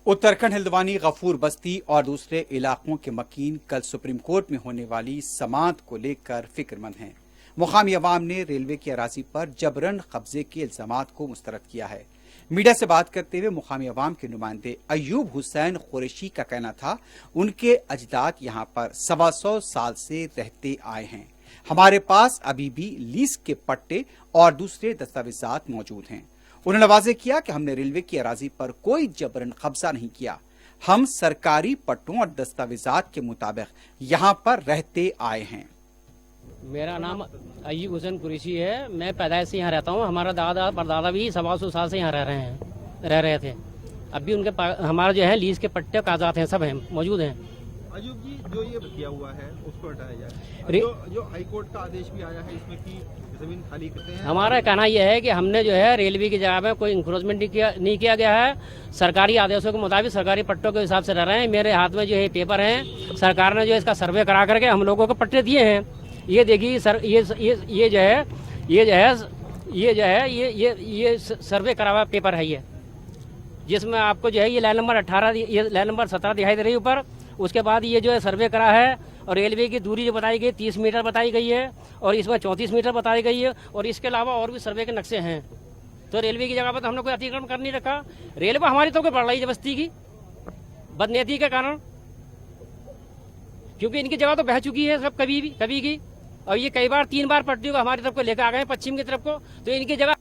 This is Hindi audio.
उत्तराखंड हल्द्वानी गफूर बस्ती और दूसरे इलाकों के मकीन कल सुप्रीम कोर्ट में होने वाली समाअत को लेकर फिक्रमंद हैं। मुकामी अवाम ने रेलवे की अराजी पर जबरन कब्जे के इल्जामात को मुस्तरद किया है। मीडिया से बात करते हुए मुकामी अवाम के नुमाइंदे अयूब हुसैन कुरैशी का कहना था, उनके अजदाद यहाँ पर 125 साल से रहते आए हैं। हमारे पास अभी भी लीज के पट्टे और दूसरे दस्तावेजात मौजूद हैं। उन्होंने वाज़ेह किया कि हमने रेलवे की अराजी पर कोई जबरन कब्जा नहीं किया। हम सरकारी पट्टों और दस्तावेजात के मुताबिक यहाँ पर रहते आए हैं। मेरा नाम अयूब हुसैन कुरैशी है। मैं पैदाइश से यहाँ रहता हूँ। हमारा दादा परदादा भी 125 साल से यहाँ रह रहे थे। अब भी उनके हमारा जो है लीज के पट्टे कागजात हैं, सब हैं, मौजूद हैं। अयूब जी, जो ये किया हुआ है उसको हटाया जाए। जो हाईकोर्ट का आदेश भी आया है इसमें कि जमीन खाली करते हैं। हमारा कहना यह है कि हमने जो है रेलवे की जगह में कोई इंक्रोचमेंट नहीं किया गया है। सरकारी आदेशों के मुताबिक सरकारी पट्टों के हिसाब से रह रहे हैं। मेरे हाथ में जो है पेपर हैं, सरकार ने जो इसका सर्वे करा करके हम लोगों को पट्टे दिए हैं। ये देखिए सर, ये सर्वे करा हुआ पेपर है, ये जिसमें आपको जो है ये लाइन नंबर 18, ये लाइन नंबर 17 दिखाई दे रही है ऊपर। उसके बाद ये जो है सर्वे करा है और रेलवे की दूरी जो बताई गई 30 मीटर बताई गई है और इसमें 34 मीटर बताई गई है और इसके अलावा और भी सर्वे के नक्शे हैं। तो रेलवे की जगह पर तो हमने कोई अतिक्रमण कर नहीं रखा। रेलवे हमारी तो कोई बढ़ रही है बस्ती की बदनीयती के कारण, क्योंकि इनकी जगह तो बह चुकी है सब कभी की। और ये कई बार 3 बार पट्टियों को हमारी तरफ को लेकर आ गए पश्चिम की तरफ को, तो इनकी जगह